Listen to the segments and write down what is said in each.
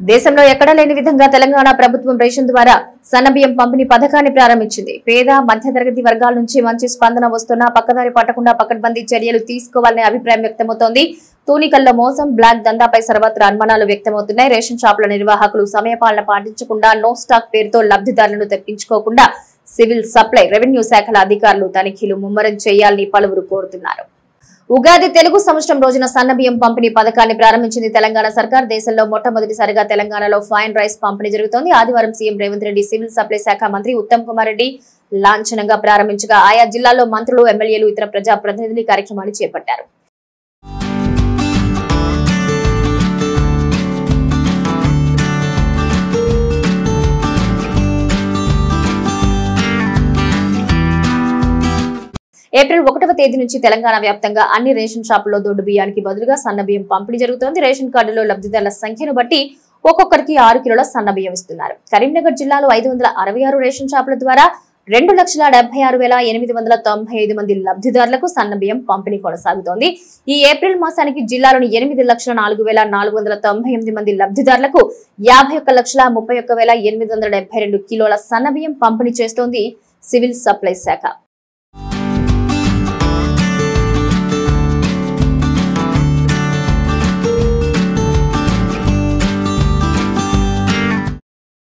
దేశంలో ఎక్కడా లేని విధంగా తెలంగాణ ప్రభుత్వం రేషన్ ద్వారా సన్నబియ్యం పంపిణీ పథకాన్ని ప్రారంభించింది. పేద మధ్యతరగతి వర్గాల నుంచి మంచి స్పందన వస్తున్నా పక్కదారి పట్టకుండా పకడ్బందీ చర్యలు తీసుకోవాలనే అభిప్రాయం వ్యక్తమవుతోంది. తూనికల్లో మోసం, బ్లాక్ దందాపై సర్వత్రా అనుమానాలు వ్యక్తమవుతున్నాయి. రేషన్ షాపుల నిర్వాహకులు సమయపాలన పాటించకుండా నో స్టాక్ పేరుతో లబ్ధిదారులను తెప్పించుకోకుండా సివిల్ సప్లై, రెవెన్యూ శాఖల అధికారులు తనిఖీలు ముమ్మరం చేయాలని పలువురు కోరుతున్నారు. ఉగాది తెలుగు సంవత్సరం రోజున సన్నబియ్యం పంపిణీ పథకాన్ని ప్రారంభించింది తెలంగాణ సర్కార్. దేశంలో మొట్టమొదటిసారిగా తెలంగాణలో ఫైన్ రైస్ పంపిణీ జరుగుతోంది. ఆదివారం CM Revanth Reddy civil supply శాఖ మంత్రి ఉత్తమ్ కుమార్ రెడ్డి లాంఛనంగా ప్రారంభించగా ఆయా జిల్లాల్లో మంత్రులు, ఎమ్మెల్యేలు, ఇతర ప్రజా ప్రతినిధులు కార్యక్రమాన్ని చేపట్టారు. ఏప్రిల్ 1వ తేదీ నుంచి తెలంగాణ వ్యాప్తంగా అన్ని రేషన్ షాపుల్లో దొడ్డు బియ్యానికి బదులుగా సన్న బియ్యం పంపిణీ జరుగుతోంది. రేషన్ కార్డులో లబ్ధిదారుల సంఖ్యను బట్టి ఒక్కొక్కరికి 6 కిలోల సన్న బియ్యం ఇస్తున్నారు. కరీంనగర్ జిల్లాలో 566 రేషన్ షాపుల ద్వారా 2,76,895 మంది లబ్ధిదారులకు సన్న బియ్యం పంపిణీ కొనసాగుతోంది. ఈ ఏప్రిల్ మాసానికి జిల్లాలోని 8,04,498 మంది లబ్ధిదారులకు 51,31,872 కిలోల సన్న బియ్యం పంపిణీ చేస్తోంది సివిల్ సప్లై శాఖ.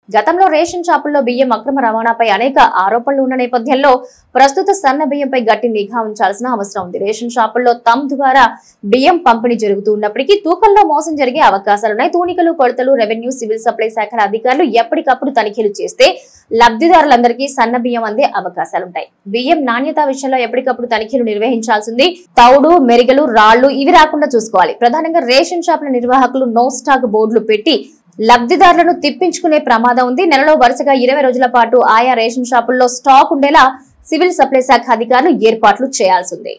గతంలో రేషన్ షాపుల్లో బియ్యం అక్రమ రవాణాపై అనేక ఆరోపణలు ఉన్న నేపథ్యంలో ప్రస్తుత సన్న బియ్యంపై గట్టి నిఘా ఉంచాల్సిన అవసరం ఉంది. రేషన్ షాపుల్లో తమ్ ద్వారా బియ్యం పంపిణీ జరుగుతూ ఉన్నప్పటికీ తూకంలో మోసం జరిగే అవకాశాలున్నాయి. తూనికలు, కొలతలు, రెవెన్యూ, సివిల్ సప్లై శాఖల అధికారులు ఎప్పటికప్పుడు తనిఖీలు చేస్తే లబ్ధిదారులందరికీ సన్న బియ్యం అందే అవకాశాలుంటాయి. బియ్యం నాణ్యత విషయంలో ఎప్పటికప్పుడు తనిఖీలు నిర్వహించాల్సింది. తౌడు, మెరిగలు, రాళ్లు ఇవి రాకుండా చూసుకోవాలి. ప్రధానంగా రేషన్ షాపుల నిర్వాహకులు నో స్టాక్ బోర్డులు పెట్టి లబ్ధిదారులను తిప్పించుకునే ప్రమాదం ఉంది. నెలలో వరుసగా 20 రోజుల పాటు ఆయా రేషన్ షాపుల్లో స్టాక్ ఉండేలా సివిల్ సప్లై శాఖ అధికారులు ఏర్పాట్లు చేయాల్సింది.